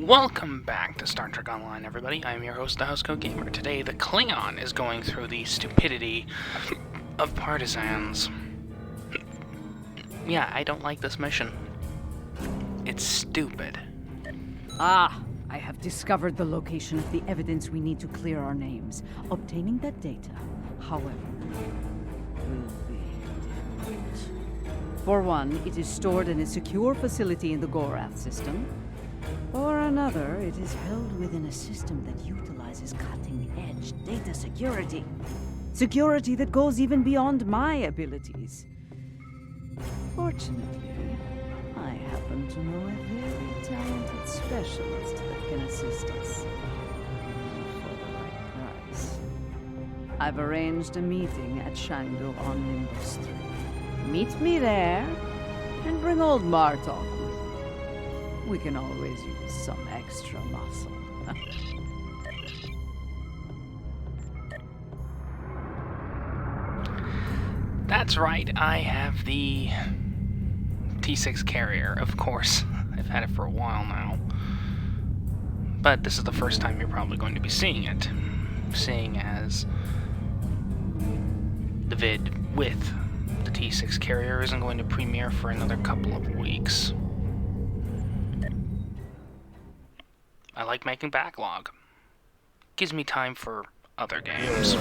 Welcome back to Star Trek Online, everybody. I'm your host, the Housecoat Gamer. Today, the Klingon is going through the stupidity of partisans. Yeah, I don't like this mission. It's stupid. Ah, I have discovered the location of the evidence we need to clear our names. Obtaining that data, however, will be difficult. For one, it is stored in a secure facility in the Gorath system. For another, it is held within a system that utilizes cutting-edge data security. Security that goes even beyond my abilities. Fortunately, I happen to know a very talented specialist that can assist us. For the right price. I've arranged a meeting at Shangdu on Nimbus 3. Meet me there, and bring old Martok with you. We can always use some extra muscle. That's right, I have the T6 Carrier, of course. I've had it for a while now. But this is the first time you're probably going to be seeing it. Seeing as the vid with the T6 Carrier isn't going to premiere for another couple of weeks. I like making backlog. Gives me time for other games. This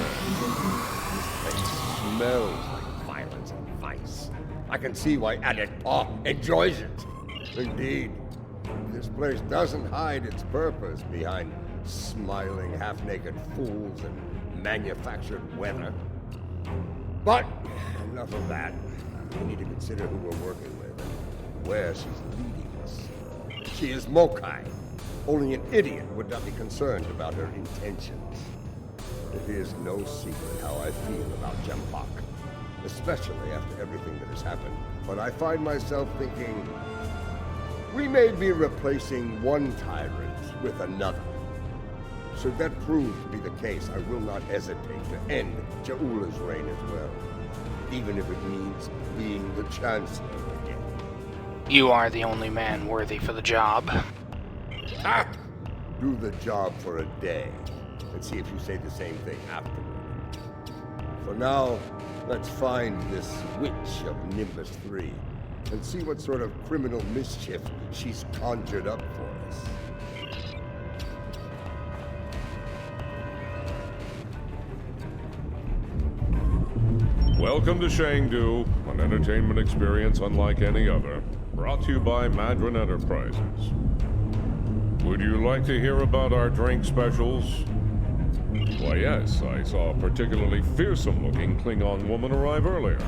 place smells like violence and vice. I can see why Jm'pok enjoys it. Indeed, this place doesn't hide its purpose behind smiling, half-naked fools and manufactured weather. But enough of that. We need to consider who we're working with and where she's leading us. She is Mokai. Only an idiot would not be concerned about her intentions. It is no secret how I feel about Jm'pok, especially after everything that has happened. But I find myself thinking, we may be replacing one tyrant with another. Should that prove to be the case, I will not hesitate to end Ja'ula's reign as well, even if it means being the Chancellor again. You are the only man worthy for the job. Ah! Do the job for a day, and see if you say the same thing afterward. For now, let's find this witch of Nimbus 3, and see what sort of criminal mischief she's conjured up for us. Welcome to Shangdu, an entertainment experience unlike any other, brought to you by Madron Enterprises. Would you like to hear about our drink specials? Why yes, I saw a particularly fearsome-looking Klingon woman arrive earlier.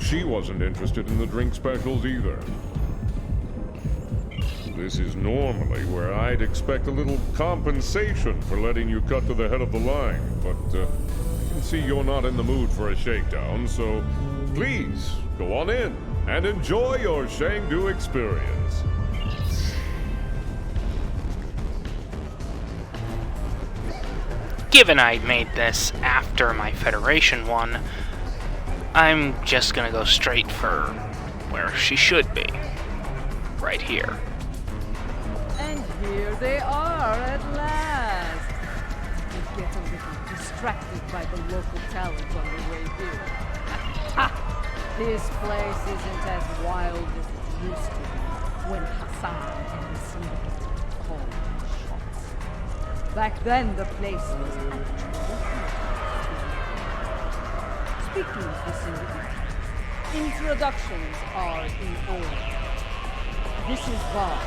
She wasn't interested in the drink specials either. This is normally where I'd expect a little compensation for letting you cut to the head of the line, but I can see you're not in the mood for a shakedown, so please, go on in and enjoy your Shangdu experience. Given I made this after my Federation one, I'm just gonna go straight for where she should be. Right here. And here they are at last. You get a little distracted by the local talent on the way here. Ha! This place isn't as wild as it used to be when Hassan and the syndicate called the shots. Back then, the place was actually. Speaking of the syndicate, introductions are in order. This is Bob,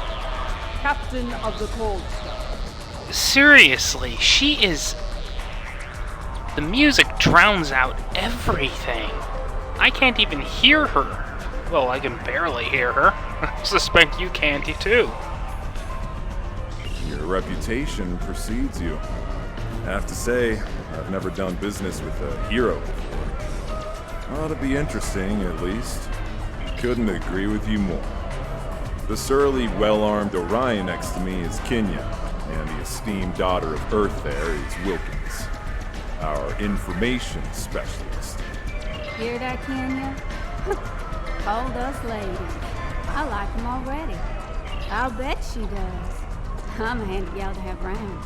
Captain of the Cold Star. Seriously, she is... The music drowns out everything. I can't even hear her. Well, I can barely hear her. I suspect you can't too. Your reputation precedes you. I have to say, I've never done business with a hero before. Ought to be interesting, at least. Couldn't agree with you more. The surly, well-armed Orion next to me is Kenya, and the esteemed daughter of Earth there is Wilkins, our information specialist. Hear that, Kenya? Told us ladies. I like him already. I'll bet she does. I'm a handy gal to have around.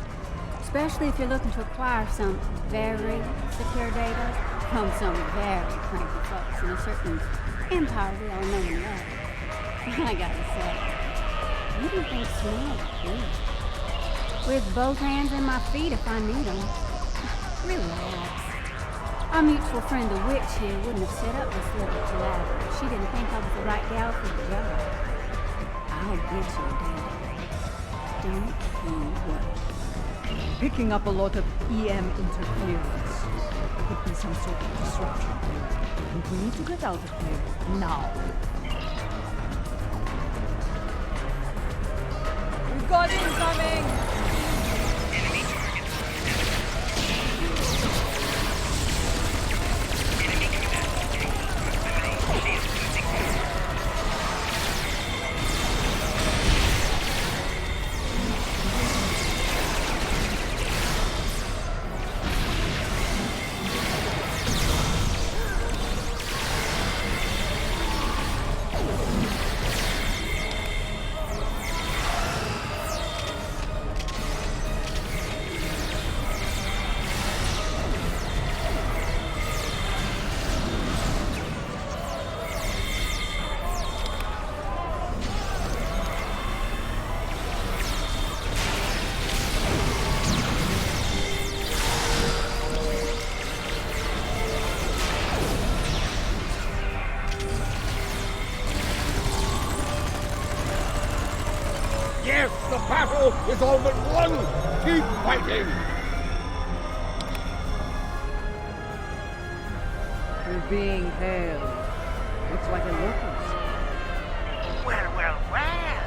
Especially if you're looking to acquire some very secure data from some very cranky folks in a certain empire we all know and love. I gotta say, you do things smell good. With both hands and my feet if I need them. Relax. Our mutual friend the witch here wouldn't have set up this little palaver if she didn't think I was the right gal for the job. I'll get your data. Don't you worry. Picking up a lot of EM interference. Could be some sort of disruption. And we need to get out of here now. We've got incoming! Yes, the battle is all but won! Keep fighting! We're being hailed. Looks like a locust. Well, well, well.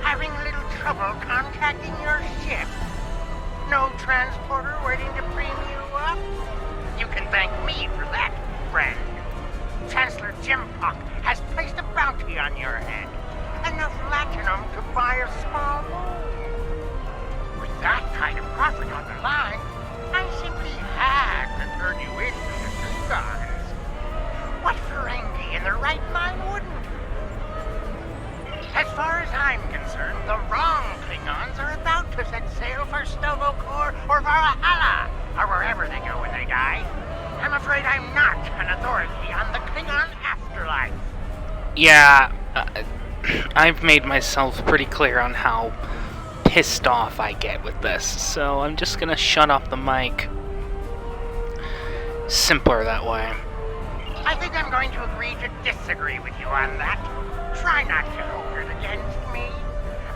Having a little trouble contacting your ship. No transporter waiting to bring you up? You can thank me for that, friend. Chancellor Jm'pok has placed a bounty on your head. Enough latinum to buy a small moon. With that kind of profit on the line, I simply had to turn you into the disguise. What Ferengi in their right mind wouldn't? As far as I'm concerned, the wrong Klingons are about to set sail for Vo'quv or Valhalla, or wherever they go when they die. I'm afraid I'm not an authority on the Klingon afterlife. Yeah, I've made myself pretty clear on how pissed off I get with this, so I'm just gonna shut off the mic. Simpler that way. I think I'm going to agree to disagree with you on that. Try not to hold it against me.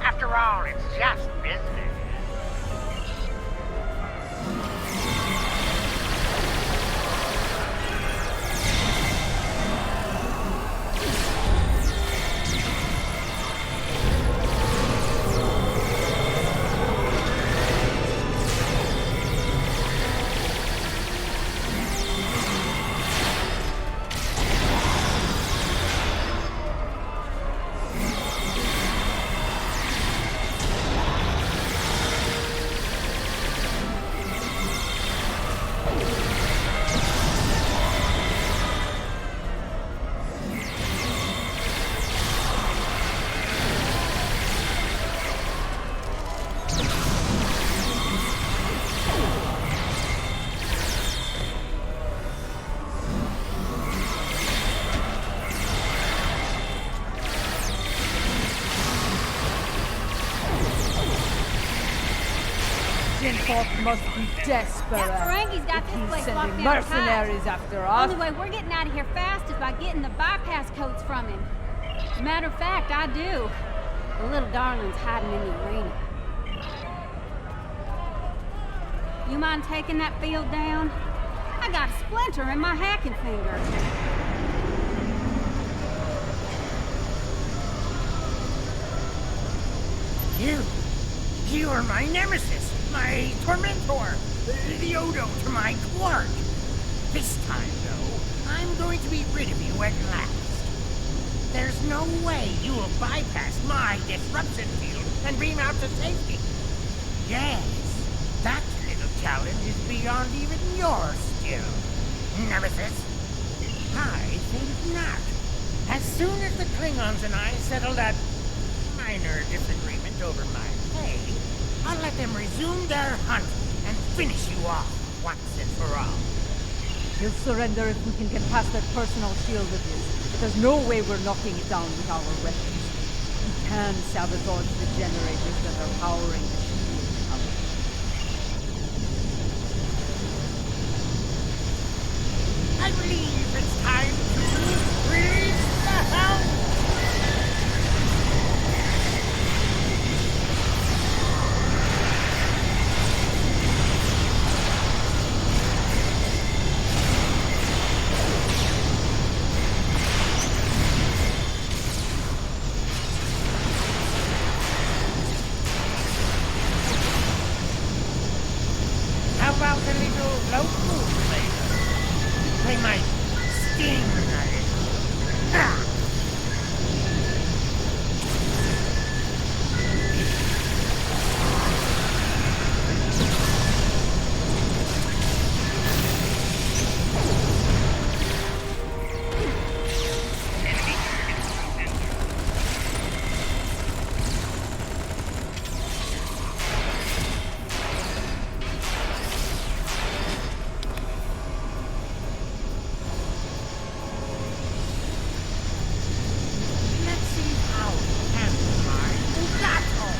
After all, it's just business. Jm'pok must be desperate. That Ferengi's got this He's place locked sending down mercenaries tight. after us. Only way we're getting out of here fast is by getting the bypass codes from him. Matter of fact, I do. The little darling's hiding in the arena. You mind taking that field down? I got a splinter in my hacking finger. You are my nemesis, my tormentor, the Odo to my quark. This time, though, I'm going to be rid of you at last. There's no way you will bypass my disruption field and beam out to safety. Yes, that little challenge is beyond even your skill, nemesis. I think not. As soon as the Klingons and I settle that minor disagreement over my okay, I'll let them resume their hunt and finish you off once and for all. He'll surrender if we can get past that personal shield of his. There's no way we're knocking it down with our weapons. We can sabotage the generators that are powering the shield. I believe it's time to release the hound. How about a little local flavor? They might sting a little. Ah! Let's see how we handle my Vo'devwl.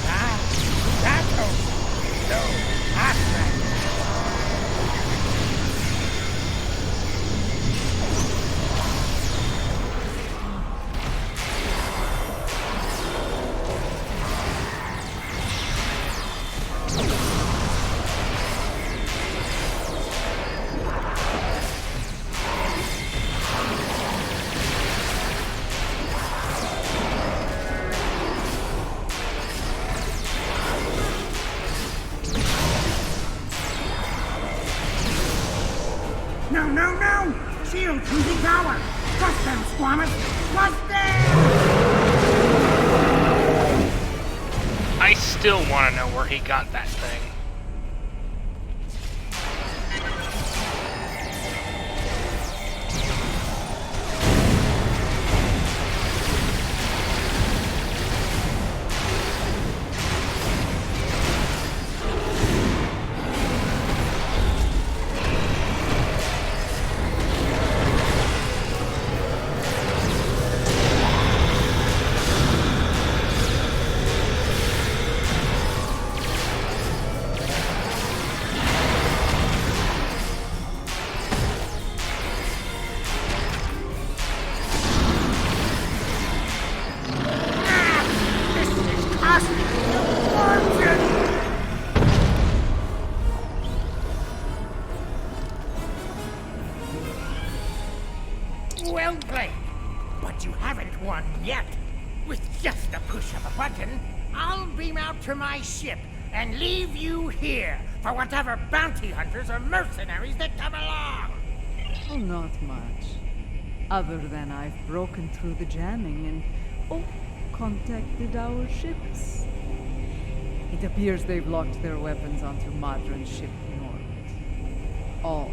Ah, Vo'devwl. No, that's right. No, no, no! Shield cruising tower! Trust them, Squammus! Trust them! I still want to know where he got that thing. This is costing you a fortune! Well played, but you haven't won yet. With just the push of a button, I'll beam out to my ship and leave you here for whatever bounty hunters or mercenaries that come along. Oh, not much. Other than I've broken through the jamming and, contacted our ships. It appears they've locked their weapons onto Madron's ship in orbit. All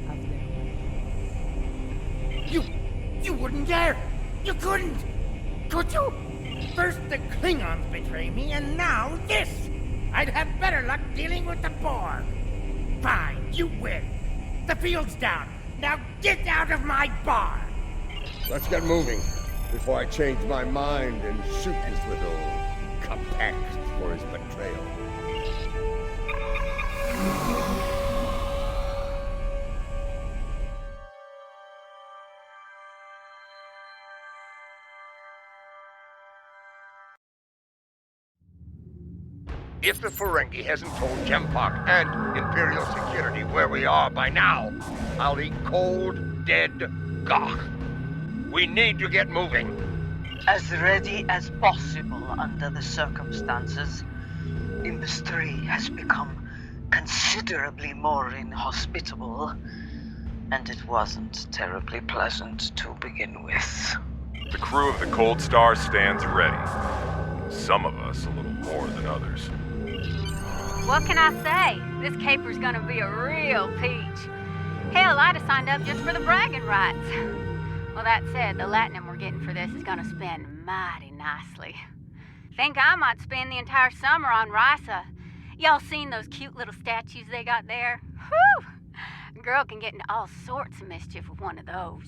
of their weapons. You wouldn't dare! You couldn't! Could you? First the Klingons betray me, and now this! I'd have better luck dealing with the Borg. Fine, you win. The field's down. Now get out of my bar! Let's get moving before I change my mind and shoot this little Capex for his betrayal. If the Ferengi hasn't told Jm'pok and Imperial Security where we are by now, I'll eat cold, dead Goth. We need to get moving. As ready as possible under the circumstances. Industry has become considerably more inhospitable, and it wasn't terribly pleasant to begin with. The crew of the Cold Star stands ready. Some of us a little more than others. What can I say? This caper's gonna be a real peach. Hell, I'd have signed up just for the bragging rights. Well, that said, the latinum we're getting for this is gonna spend mighty nicely. Think I might spend the entire summer on Risa. Y'all seen those cute little statues they got there? Whew! Girl can get into all sorts of mischief with one of those.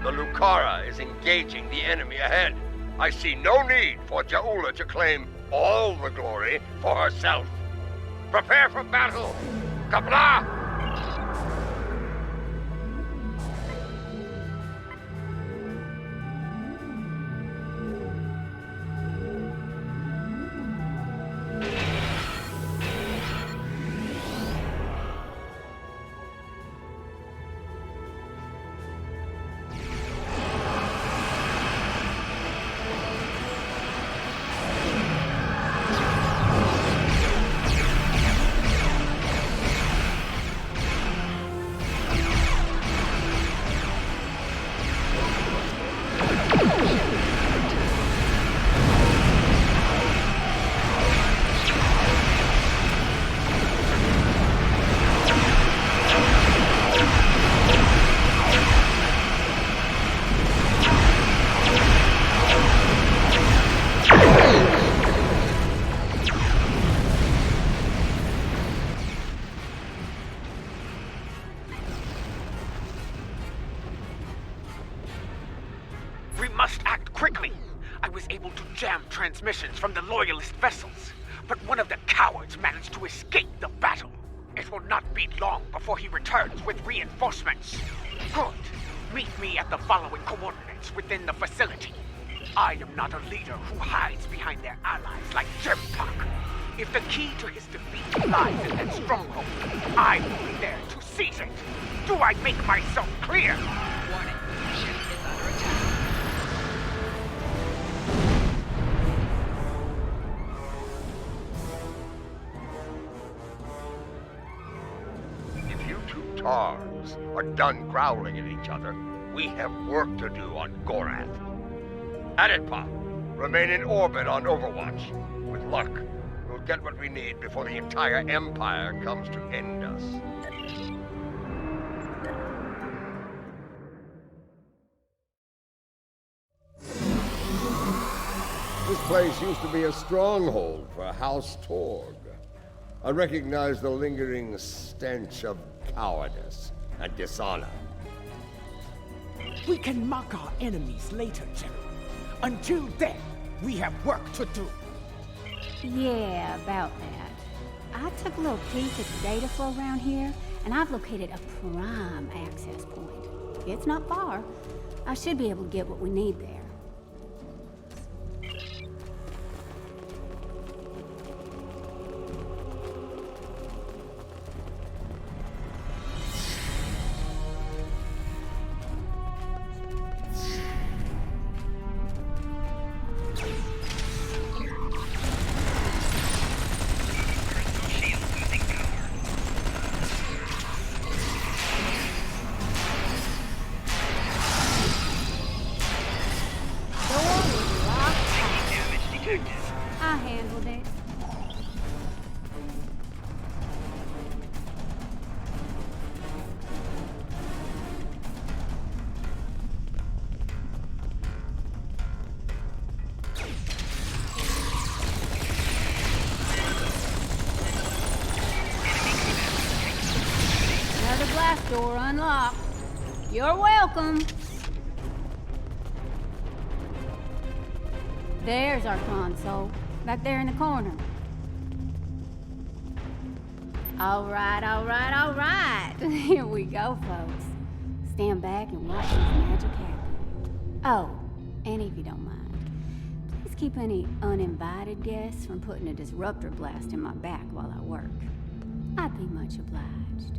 The Lucara is engaging the enemy ahead. I see no need for Ja'ula to claim all the glory for herself. Prepare for battle! Qapla'! We must act quickly. I was able to jam transmissions from the Loyalist vessels, but one of the cowards managed to escape the battle. It will not be long before he returns with reinforcements. Good. Meet me at the following coordinates within the facility. I am not a leader who hides behind their allies like Jm'pok. If the key to his defeat lies in that stronghold, I will be there to seize it. Do I make myself clear? Warning. Ship is under attack. If you two Targs are done growling at each other, we have work to do on Gorath. Aditpa, remain in orbit on Overwatch. With luck, we'll get what we need before the entire Empire comes to end us. This place used to be a stronghold for House Torg. I recognize the lingering stench of cowardice and dishonor. We can mock our enemies later, General. Until then, we have work to do. Yeah, about that. I took a little peek at the data flow around here, and I've located a prime access point. It's not far. I should be able to get what we need there. I handled it. Another blast door unlocked. You're welcome. There's our console, back there in the corner. All right, all right, all right. Here we go, folks. Stand back and watch this magic happen. Oh, and if you don't mind, please keep any uninvited guests from putting a disruptor blast in my back while I work. I'd be much obliged.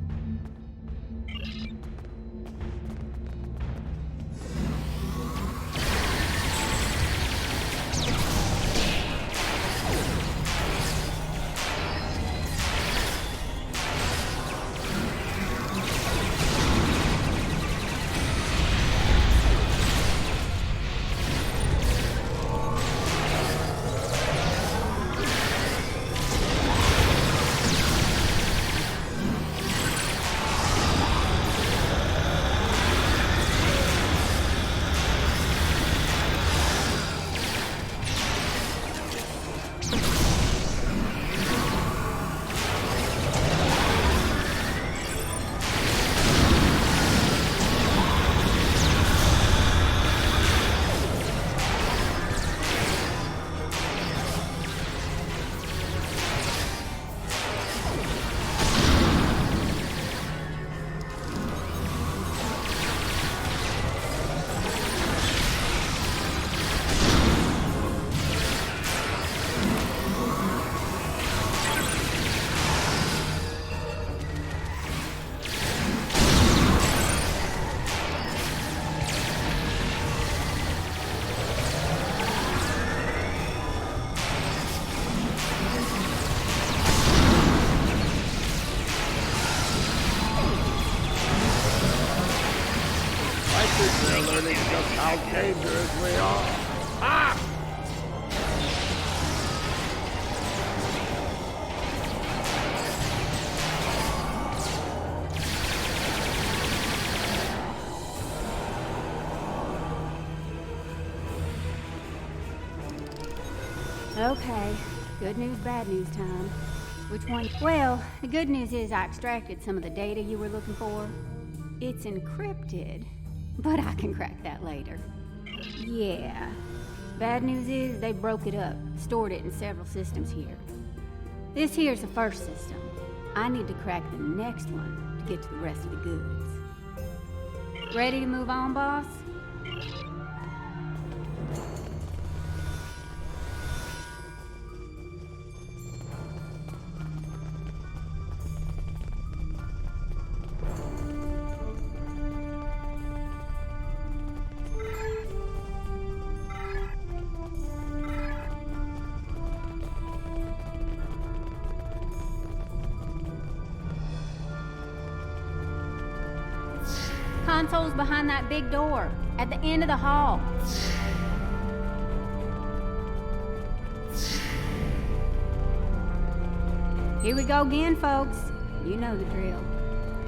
We're learning just how dangerous we are. Ah! Okay, good news, bad news time. Which one? Well, the good news is I extracted some of the data you were looking for. It's encrypted, but I can crack that later. Yeah. Bad news is they broke it up, stored it in several systems here. This here's the first system. I need to crack the next one to get to the rest of the goods. Ready to move on, boss? Console's behind that big door, at the end of the hall. Here we go again, folks. You know the drill.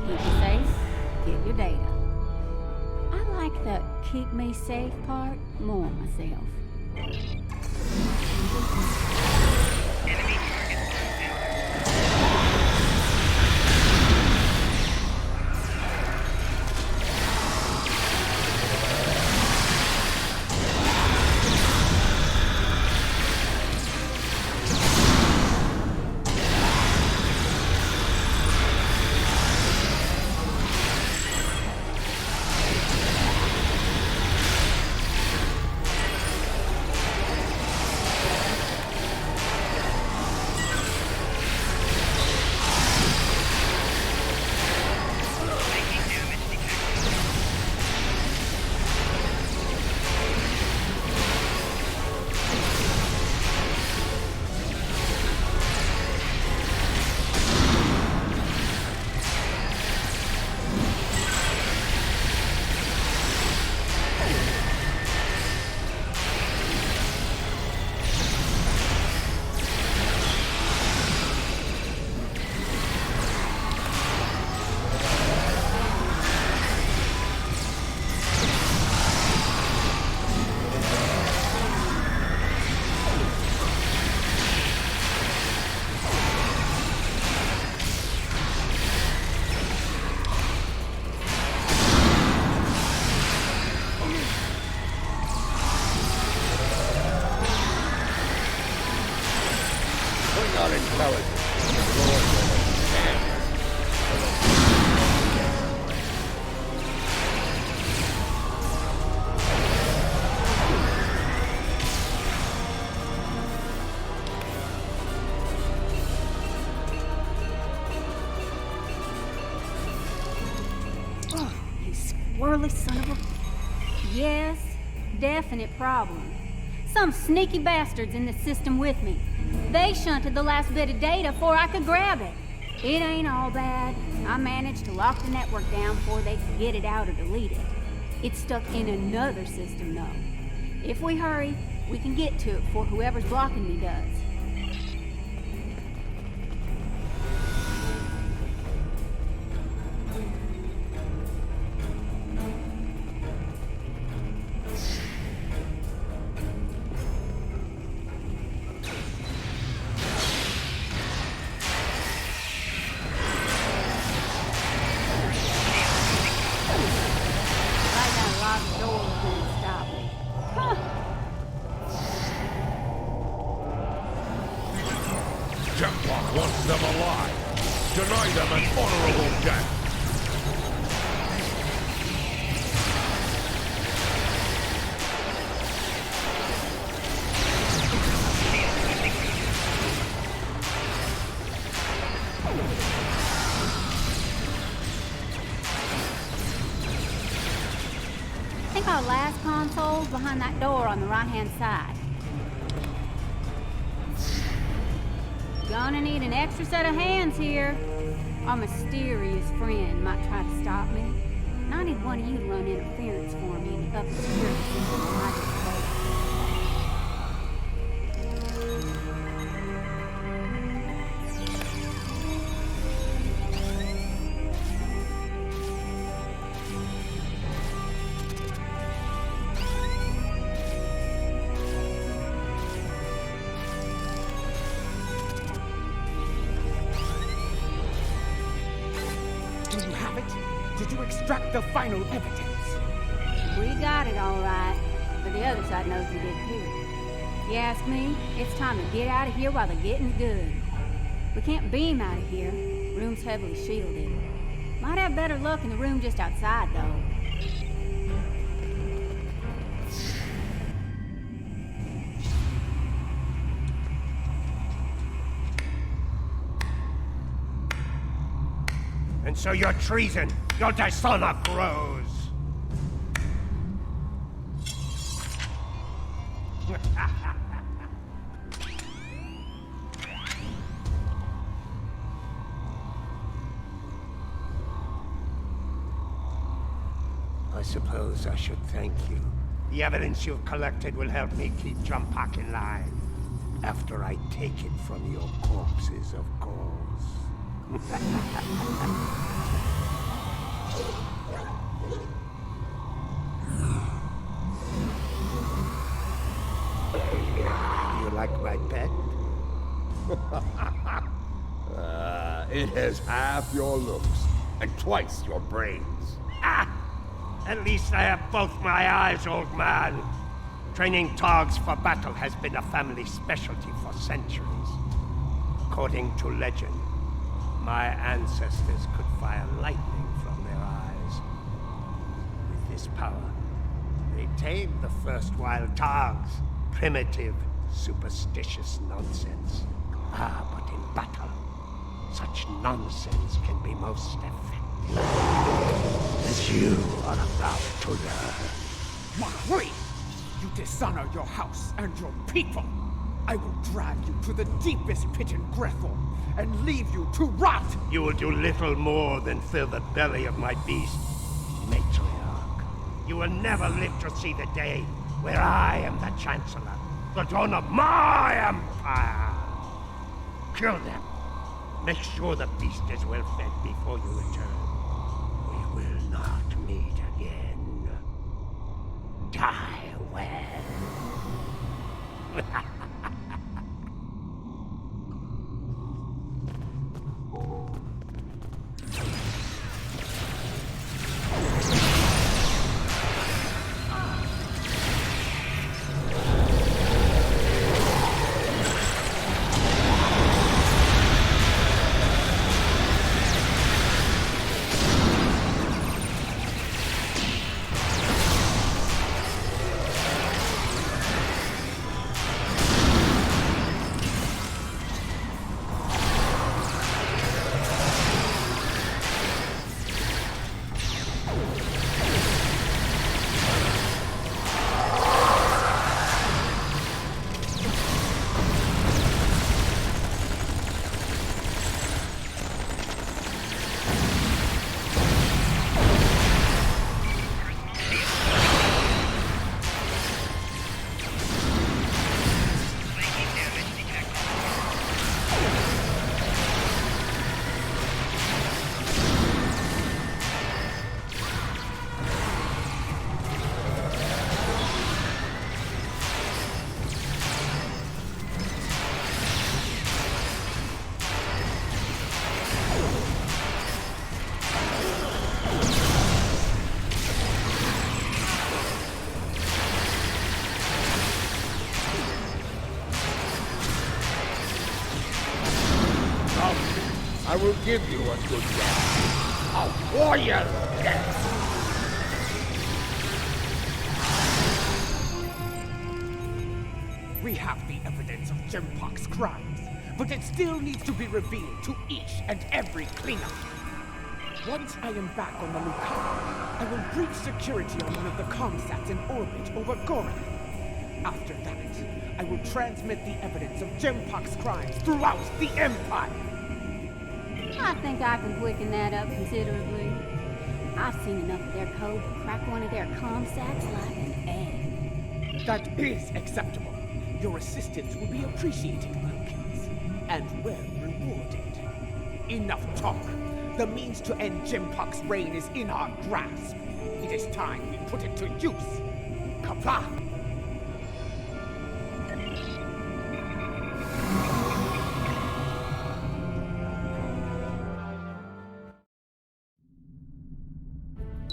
Keep you safe, get your data. I like the keep me safe part more myself. Klingon intelligence. Oh, you squirrely son of a... Yes, definite problem. Some sneaky bastards in the system with me. They shunted the last bit of data before I could grab it. It ain't all bad. I managed to lock the network down before they could get it out or delete it. It's stuck in another system, though. If we hurry, we can get to it before whoever's blocking me does. Jm'pok wants them alive. Deny them an honorable death. I think our last console's behind that door on the right-hand side. Gonna need an extra set of hands here. Our mysterious friend might try to stop me. And I need one of you to run interference for me in the upper security system while I get the data. Do you have it? Did you extract the final evidence? We got it all right, but the other side knows we did too. If you ask me, it's time to get out of here while the getting's good. We can't beam out of here. Room's heavily shielded. Might have better luck in the room just outside, though. And so your treason, your dishonor grows. I suppose I should thank you. The evidence you've collected will help me keep Jm'pok in line. After I take it from your corpses, of course. You like my pet? It has half your looks and twice your brains. At least I have both my eyes, old man. Training Targs for battle has been a family specialty for centuries. According to legend, my ancestors could fire lightning from their eyes. With this power, they tamed the first wild Targs. Primitive, superstitious nonsense. But in battle, such nonsense can be most effective. As you are about to learn. Marie! You dishonor your house and your people! I will drag you to the deepest pit in Grethel and leave you to rot! You will do little more than fill the belly of my beast, matriarch. You will never live to see the day where I am the Chancellor, the dawn of my empire. Kill them. Make sure the beast is well fed before you return. We will not meet again. Die well. I will give you a good death. A warrior's death. We have the evidence of Jm'pok's crimes, but it still needs to be revealed to each and every Klingon. Once I am back on the lookout, I will breach security on one of the comsats in orbit over Goran. After that, I will transmit the evidence of Jm'pok's crimes throughout the Empire. I think I can quicken that up considerably. I've seen enough of their code to crack one of their comm sacks like an egg. That is acceptable. Your assistance will be appreciated, Vo'quv, and well rewarded. Enough talk. The means to end Jm'pok's reign is in our grasp. It is time we put it to use. Kapla!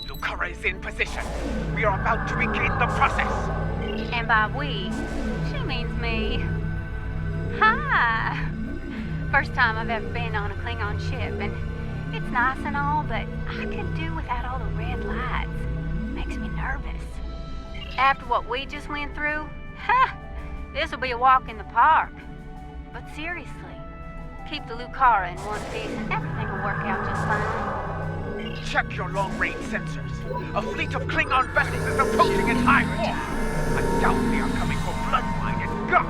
Lucara is in position. We are about to begin the process. And by we, she means me. Hi! First time I've ever been on a Klingon ship, and it's nice and all, but I could do without all the red lights. Makes me nervous. After what we just went through, this will be a walk in the park. But seriously, keep the Lucara in one piece and everything will work out just fine. Check your long-range sensors. A fleet of Klingon vessels is approaching at high warp. I doubt they are coming for blood wine and gunk.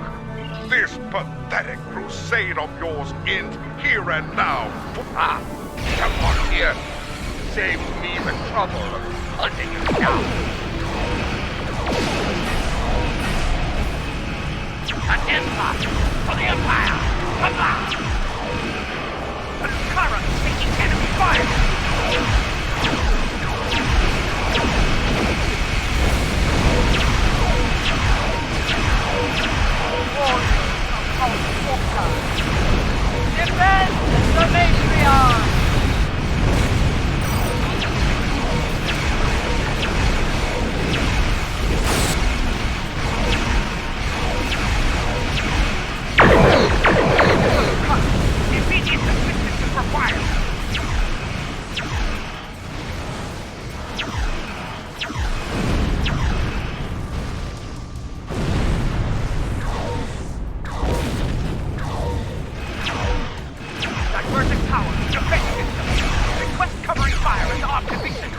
This pathetic crusade of yours ends here and now. Come on here. Save me the trouble of hunting you down. An empire for the Empire! Come on! The Lucara is taking enemy fire! Defend the matriarch! Immediate assistance is required! Divergent power, defense system. Request covering fire in opposition.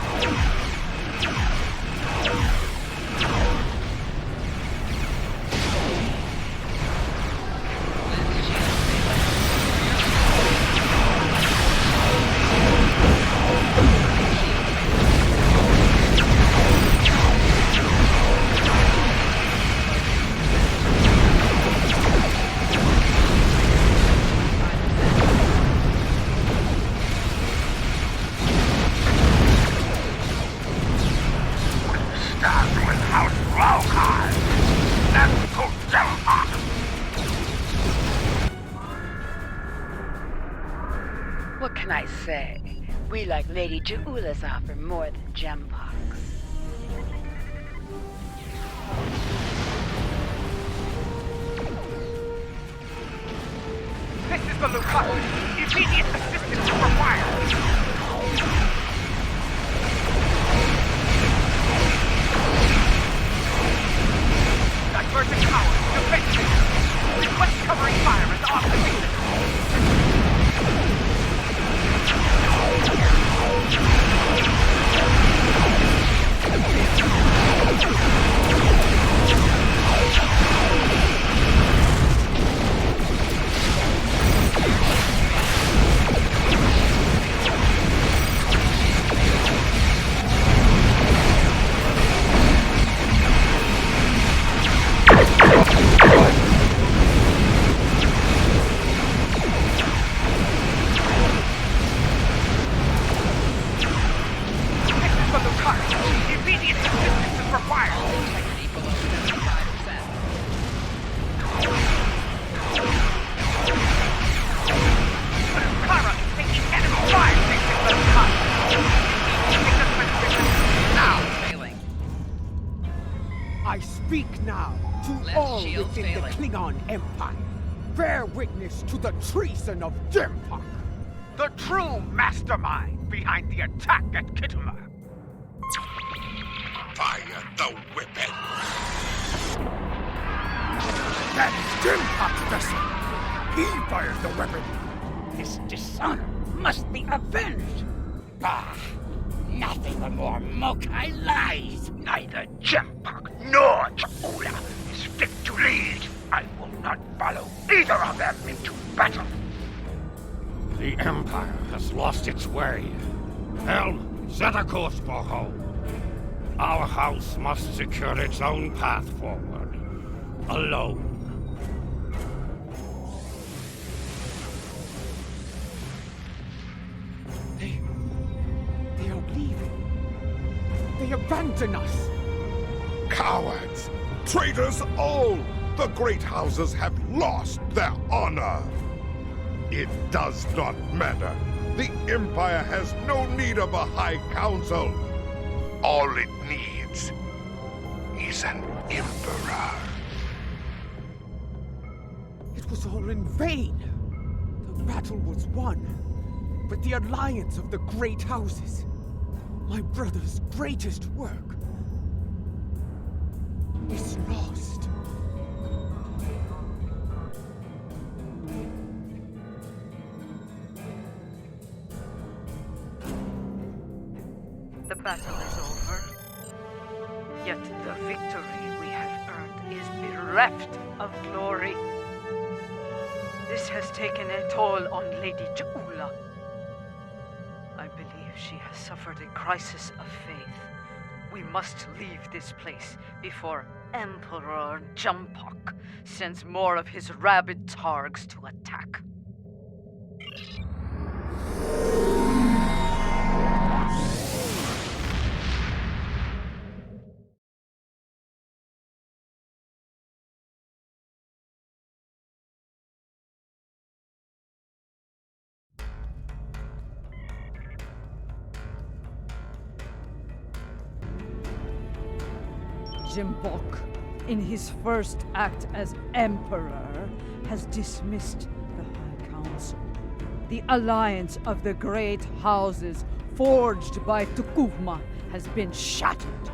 What can I say? We like Lady Ja'ula's offer more than Jm'pok's. This is the Lucara. Immediate assistance is required. Divergent power, defense system. Request covering fire in opposition. I speak now to all within the Klingon Empire. Bear witness to the treason of Jm'pok, the true mastermind behind the attack at Kittima. Fire the weapon! That is Jm'pok's vessel! He fired the weapon! This dishonor must be avenged! Bah! Nothing but more Mokai lies! Neither Jm'pok nor Ja'ula is fit to lead. I will not follow either of them into battle. The Empire has lost its way. Helm, Set a course for home. Our house must secure its own path forward. Alone. They are leaving. They abandon us. Cowards! Traitors all! The great houses have lost their honor. It does not matter. The Empire has no need of a High Council. All it needs is an Emperor. It was all in vain. The battle was won, but the alliance of the great houses, my brother's greatest work, is lost. The battle is over. Yet the victory we have earned is bereft of glory. This has taken a toll on Lady Ja'ula. I believe she has suffered a crisis of faith. We must leave this place before Emperor Jm'pok sends more of his rabid targs to attack. Jm'pok, in his first act as Emperor, has dismissed the High Council. The alliance of the great houses forged by Vo'quv has been shattered.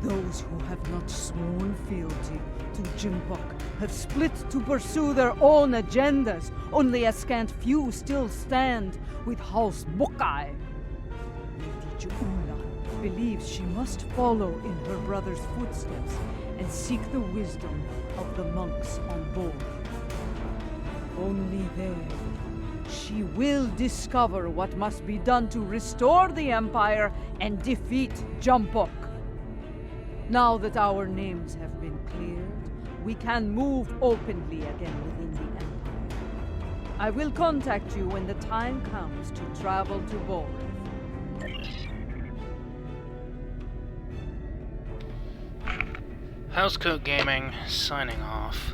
Those who have not sworn fealty to Jm'pok have split to pursue their own agendas. Only a scant few still stand with House Vo'quv. Lady Ja'ula believes she must follow in her brother's footsteps and seek the wisdom of the monks on board. Only there, she will discover what must be done to restore the Empire and defeat Jm'pok. Now that our names have been cleared, we can move openly again within the Empire. I will contact you when the time comes to travel to Vo'devwl. Housecoat Gaming, signing off.